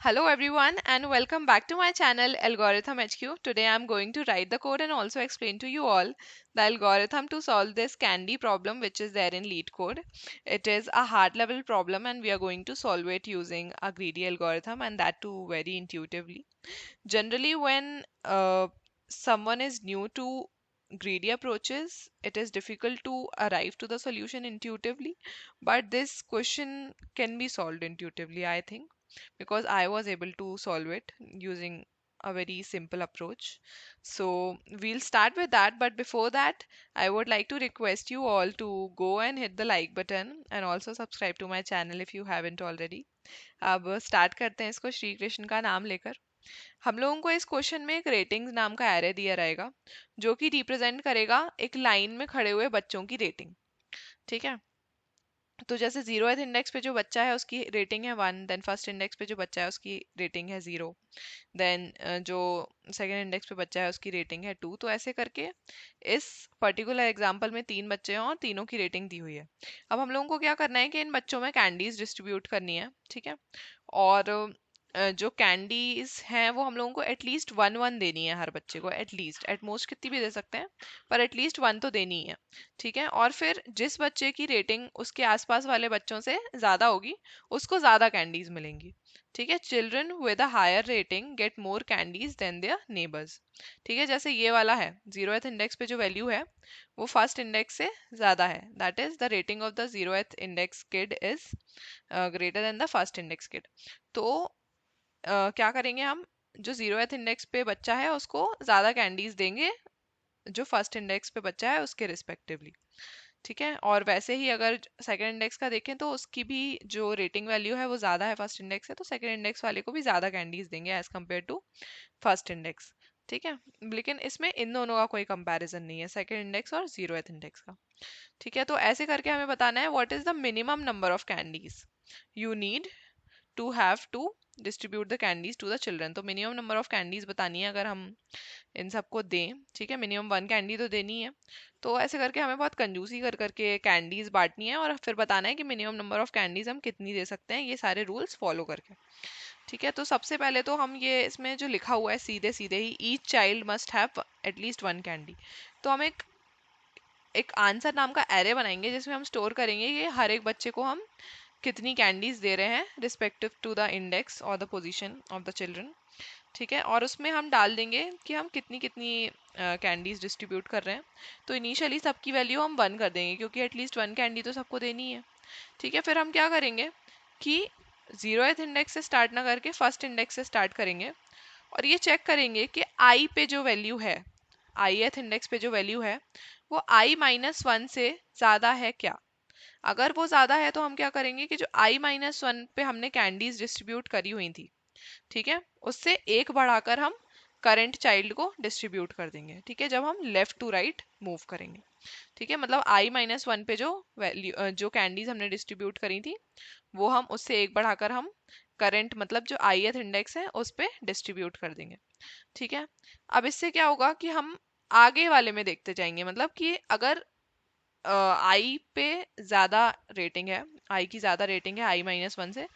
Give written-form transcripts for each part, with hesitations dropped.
Hello everyone and welcome back to my channel Algorithm HQ. Today I'm going to write the code and also explain to you all the algorithm to solve this candy problem which is there in LeetCode. It is a hard level problem and we are going to solve it using a greedy algorithm and that too very intuitively. Generally when someone is new to greedy approaches, it is difficult to arrive to the solution intuitively, but this question can be solved intuitively, I think, because I was able to solve it using a very simple approach. So we'll start with that, but before that, I would like to request you all to go and hit the like button and also subscribe to my channel if you haven't already. अब start करते हैं इसको श्री कृष्ण का नाम लेकर। हम लोगों को इस क्वेश्चन में एक रेटिंग्स नाम का एरे दिया रहेगा जो कि रिप्रेजेंट करेगा एक लाइन में खड़े हुए बच्चों की रेटिंग। ठीक है, तो जैसे 0th इंडेक्स पे जो बच्चा है उसकी रेटिंग है 1, देन फर्स्ट इंडेक्स पे जो बच्चा है उसकी रेटिंग है 0, देन जो सेकंड इंडेक्स पे बच्चा है उसकी रेटिंग है 2। तो ऐसे करके इस पर्टिकुलर एग्जांपल में 3 बच्चे हैं और तीनों की रेटिंग दी हुई है। अब हम लोगों को क्या करना है कि इन बच्चों में कैंडीज डिस्ट्रीब्यूट करनी है। ठीक है, और जो कैंडीज हैं वो हम लोगों को एटलीस्ट 1 1 देनी है हर बच्चे को। एटलीस्ट, एट मोस्ट कितनी भी दे सकते हैं, पर एटलीस्ट 1 तो देनी ही है। ठीक है, और फिर जिस बच्चे की रेटिंग उसके आसपास वाले बच्चों से ज्यादा होगी उसको ज्यादा कैंडीज मिलेंगी। ठीक है, children with a higher rating get more candies than their neighbours. ठीक है, जैसे ये वाला है 0th इंडेक्स पे जो वैल्यू है वो फर्स्ट इंडेक्स से ज्यादा है, that is the rating of the 0th index kid is greater than the first index kid. तो क्या करेंगे हम, जो 0th इंडेक्स पे बच्चा है उसको ज्यादा कैंडीज देंगे जो फर्स्ट इंडेक्स पे बच्चा है उसके रिस्पेक्टिवली। ठीक है, और वैसे ही अगर सेकंड इंडेक्स का देखें तो उसकी भी जो रेटिंग वैल्यू है वो ज़्यादा है फर्स्ट इंडेक्स से, तो सेकंड इंडेक्स वाले को भी ज़्यादा कैंडीज देंगे as compare to first index. ठीक है, लेकिन इसमें इन दोनों का कोई कंपैरिजन नहीं है, सेकंड इंडेक्स और 0th इंडेक्स का। ठीक है, तो ऐसे करके हमें बताना है what is the minimum number of candies you need to have to distribute the candies to the children. तो मिनिमम नंबर ऑफ कैंडीज बतानी है अगर हम इन सबको दें। ठीक है, मिनिमम 1 कैंडी तो देनी है। तो ऐसे करके हमें बहुत कंजूसी कर करके कैंडीज बांटनी है और फिर बताना है कि मिनिमम नंबर ऑफ कैंडीज हम कितनी दे सकते हैं, ये सारे रूल्स फॉलो करके। ठीक है, तो सबसे पहले तो हम ये इसमें जो लिखा हुआ है सीधे सीधे ही each child must have at least 1 candy, तो हम एक एक आंसर नाम का एरे बनाएंगे जिसमें हम स्टोर करेंगे कि हर एक बच्चे को हम कितनी कैंडीज दे रहे हैं रिस्पेक्टिव टू द इंडेक्स और the position of the children. ठीक है, और उसमें हम डाल देंगे कि हम कितनी कितनी कैंडीज डिस्ट्रीब्यूट कर रहे हैं। तो इनिशियली सबकी वैल्यू हम 1 कर देंगे क्योंकि एटलीस्ट 1 कैंडी तो सबको देनी है। ठीक है, फिर हम क्या करेंगे कि 0th इंडेक्स से स्टार्ट ना करके फर्स्ट इंडेक्स से स्टार्ट करेंगे और ये चेक करेंगे कि आई पे जो वैल्यू है, ith इंडेक्स पे जो वैल्यू है वो i-1 से ज़्यादा है क्या। अगर वो ज़्यादा है तो हम क्या करेंगे कि जो i-1 पे हमने कैंडीज डिस्ट्रीब्यूट करी हुई थी, ठीक है, उससे एक बढ़ाकर हम करंट चाइल्ड को डिस्ट्रीब्यूट कर देंगे। ठीक है, जब हम लेफ्ट टू राइट मूव करेंगे। ठीक है, मतलब i-1 पे जो वैल्यू जो कैंडीज हमने डिस्ट्रीब्यूट करी थी वो हम उससे एक बढ़ाकर हम करंट मतलब जो ith इंडेक्स है उस पे डिस्ट्रीब्यूट कर देंगे। ठीक है, अब इससे क्या होगा कि हम आगे वाले में देखते जाएंगे, मतलब कि अगर आई पे ज्यादा रेटिंग है, आई की ज्यादा रेटिंग है i-1 से,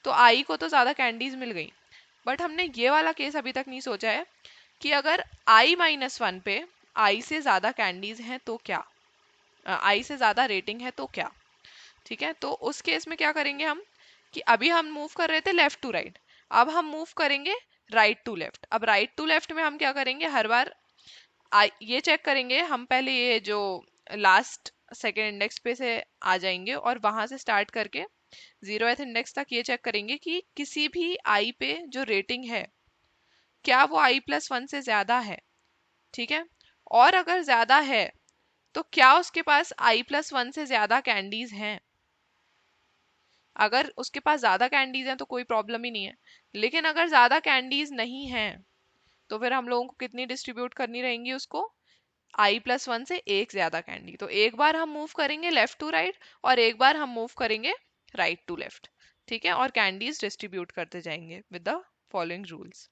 तो आई को तो ज्यादा कैंडीज मिल गई। बट हमने ये वाला केस अभी तक नहीं सोचा है कि अगर i-1 पे आई से ज्यादा कैंडीज हैं तो क्या, आई से ज्यादा रेटिंग है तो क्या। ठीक है, तो उस केस में क्या करेंगे हम कि अभी हम मूव कर रहे थे लेफ्ट टू राइट, अब हम मूव करेंगे राइट टू लेफ्ट। अब राइट टू लेफ्ट में हम क्या करेंगे, हर बार ये चेक करेंगे हम, पहले ये जो लास्ट सेकेंड इंडेक्स पे से आ जाएंगे और वहां से स्टार्ट करके 0th इंडेक्स तक ये चेक करेंगे कि किसी भी आई पे जो रेटिंग है क्या वो i+1 से ज्यादा है। ठीक है, और अगर ज्यादा है तो क्या उसके पास i+1 से ज्यादा कैंडीज हैं। अगर उसके पास ज्यादा कैंडीज हैं तो कोई प्रॉब्लम ही नहीं है, लेकिन अगर ज्यादा कैंडीज नहीं हैं तो फिर हम लोगों को कितनी डिस्ट्रीब्यूट करनी रहेंगी उसको, i+1 से एक ज्यादा कैंडी। तो एक बार हम मूव करेंगे लेफ्ट टू राइट और एक बार हम मूव करेंगे राइट टू लेफ्ट। ठीक है, और कैंडीज डिस्ट्रीब्यूट करते जाएंगे विद द फॉलोइंग रूल्स।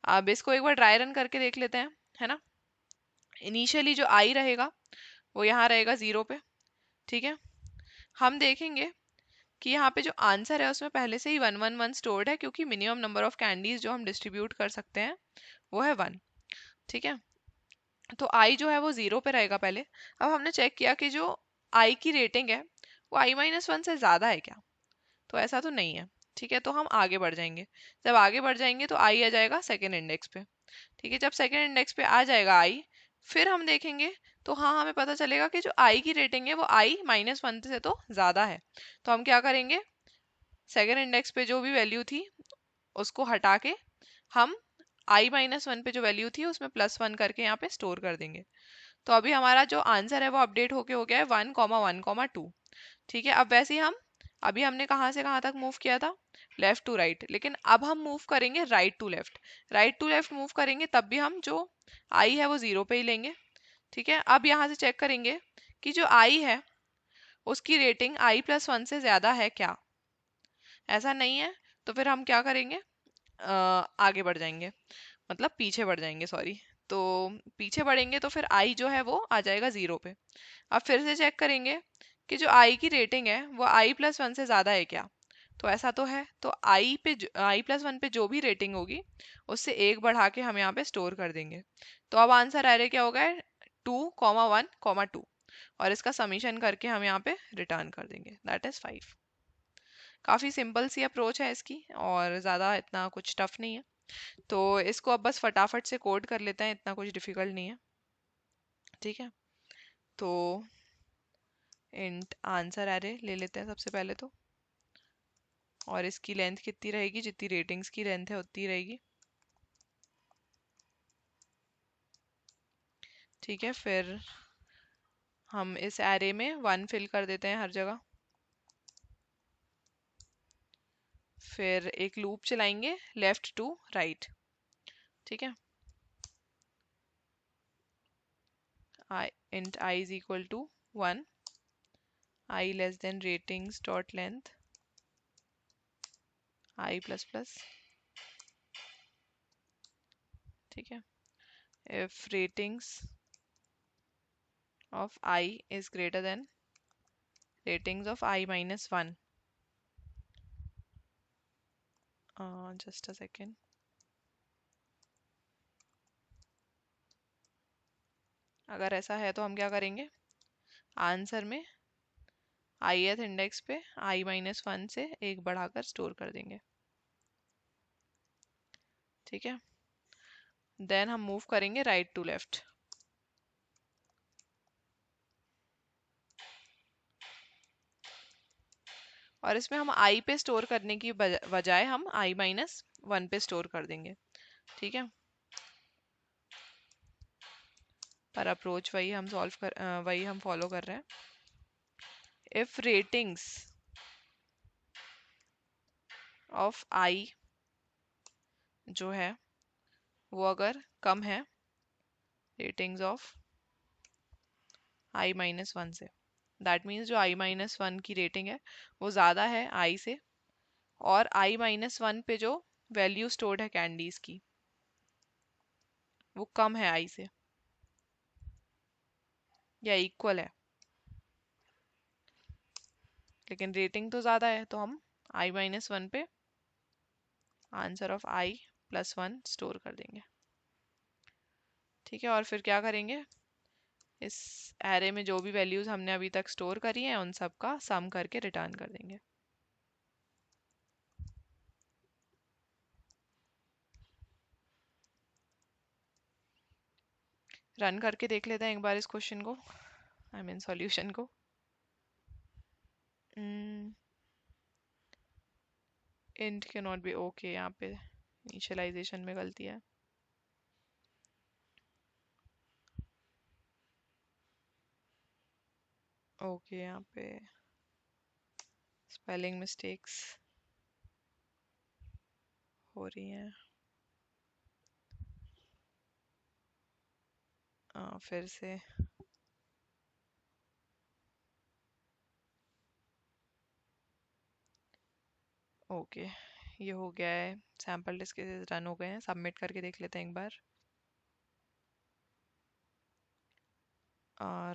अब इसको एक बार ड्राई रन करके देख लेते हैं, है ना। इनिशियली जो आई रहेगा वो यहाँ रहेगा 0 पे। ठीक है, हम देखेंगे कि यहाँ पे जो आंसर है उसमें पहले से ही 1 1 1 स्टोर्ड है, क्योंकि मिनिमम नंबर ऑफ कैंडीज जो हम डिस्ट्रीब्यूट कर सकते हैं वो है 1। ठीक है, तो आई जो है वो 0 पे रहेगा पहले। अब हमने चेक किया कि जो आई की रेटिंग है वो i-1 से ज़्यादा है क्या, तो ऐसा तो नहीं है। ठीक है, तो हम आगे बढ़ जाएंगे। जब आगे बढ़ जाएंगे तो आई आ जाएगा सेकेंड इंडेक्स पे। ठीक है, जब सेकेंड इंडेक्स पे आ जाएगा आई, फिर हम देखेंगे तो हाँ हमें पता चलेगा कि जो आई की रेटिंग है वो i-1 से तो ज़्यादा है। तो हम क्या करेंगे, सेकेंड इंडेक्स पे जो भी वैल्यू थी उसको हटा के हम i-1 पे जो वैल्यू थी उसमें +1 करके यहाँ पे स्टोर कर देंगे। तो अभी हमारा जो आंसर है वो अपडेट होके हो गया है 1,1,2। ठीक है, अब वैसे ही हम अभी हमने कहाँ से कहाँ तक मूव किया था, लेफ्ट टू राइट, लेकिन अब हम मूव करेंगे right to left. Right to left move करेंगे तब भी हम जो आई है वो 0 पे ही लेंगे। ठीक है, अब यहाँ से चेक करेंगे कि जो आई है उसकी रेटिंग i+1 से ज़्यादा है क्या। ऐसा नहीं है तो फिर हम क्या करेंगे, आगे बढ़ जाएंगे, मतलब पीछे बढ़ जाएंगे, सॉरी। तो पीछे बढ़ेंगे तो फिर आई जो है वो आ जाएगा 0 पे। अब फिर से चेक करेंगे कि जो आई की रेटिंग है वो i+1 से ज़्यादा है क्या, तो ऐसा तो है। तो i+1 पे जो भी रेटिंग होगी उससे एक बढ़ा के हम यहाँ पे स्टोर कर देंगे। तो अब आंसर आ रहा क्या होगा, 2,1,2, और इसका समीशन करके हम यहाँ पे रिटर्न कर देंगे, दैट इज़ 5। काफ़ी सिंपल सी अप्रोच है इसकी, और ज़्यादा इतना कुछ टफ नहीं है। तो इसको अब बस फटाफट से कोड कर लेते हैं, इतना कुछ डिफिकल्ट नहीं है। ठीक है, तो इंट आंसर एरे ले लेते हैं सबसे पहले तो, और इसकी लेंथ कितनी रहेगी, जितनी रेटिंग्स की लेंथ है उतनी रहेगी। ठीक है, फिर हम इस एरे में 1 फिल कर देते हैं हर जगह। फिर एक लूप चलाएंगे लेफ्ट टू राइट। ठीक है, int i is equal to 1, i less than ratings dot length i plus plus. ठीक है, if ratings of I is greater than ratings of i-1, just a second, अगर ऐसा है तो हम क्या करेंगे, आंसर में ith इंडेक्स पे i-1 से एक बढ़ाकर स्टोर कर देंगे। ठीक है, देन हम मूव करेंगे राइट टू लेफ्ट, और इसमें हम i पे स्टोर करने की बजाय हम i-1 पे स्टोर कर देंगे। ठीक है, पर अप्रोच वही हम फॉलो कर रहे हैं। इफ रेटिंग्स ऑफ i जो है वो अगर कम है रेटिंग्स ऑफ i-1 से, दैट मीन्स जो i-1 की रेटिंग है वो ज़्यादा है i से, और i-1 पे जो वैल्यू स्टोर्ड है कैंडीज की वो कम है i से, या इक्वल है, लेकिन रेटिंग तो ज़्यादा है, तो हम i-1 पे आंसर ऑफ i+1 स्टोर कर देंगे। ठीक है, और फिर क्या करेंगे, इस एरे में जो भी वैल्यूज़ हमने अभी तक स्टोर करी हैं उन सब का सम करके रिटर्न कर देंगे। रन करके देख लेते हैं एक बार इस क्वेश्चन को, आई मीन सॉल्यूशन को। इंट के नॉट बी ओके, यहाँ पे इनिशियलाइजेशन में गलती है। ओके, यहाँ पे स्पेलिंग मिस्टेक्स हो रही हैं। फिर से ओके, ये हो गया है, सैम्पल डिस्क रन हो गए हैं। सबमिट करके देख लेते हैं एक बार।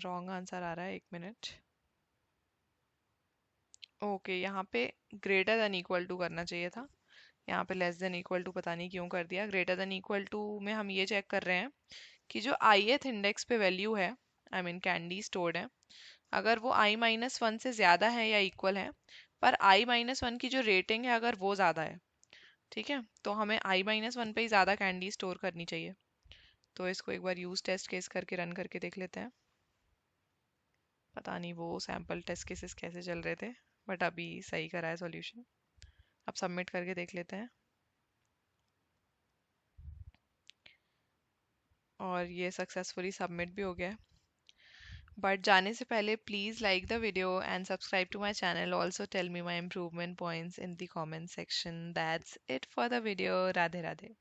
रॉन्ग आंसर आ रहा है, 1 मिनट। ओके, यहाँ पे ग्रेटर देन इक्वल टू करना चाहिए था, यहाँ पे लेस देन इक्वल टू पता नहीं क्यों कर दिया। ग्रेटर देन इक्वल टू में हम ये चेक कर रहे हैं कि जो ith इंडेक्स पे वैल्यू है, आई मीन कैंडी स्टोर्ड है, अगर वो i-1 से ज़्यादा है या इक्वल है, पर i-1 की जो रेटिंग है अगर वो ज़्यादा है, ठीक है, तो हमें i-1 पे ही ज़्यादा कैंडी स्टोर करनी चाहिए। तो इसको एक बार यूज टेस्ट केस करके रन करके देख लेते हैं। पता नहीं वो सैम्पल टेस्ट केसेस कैसे चल रहे थे, बट अभी सही करा है सॉल्यूशन। अब सबमिट करके देख लेते हैं, और ये सक्सेसफुली सबमिट भी हो गया है। बट जाने से पहले please like the video and subscribe to my channel. Also tell me my improvement points in the comment section. That's it for the video. Radhe Radhe.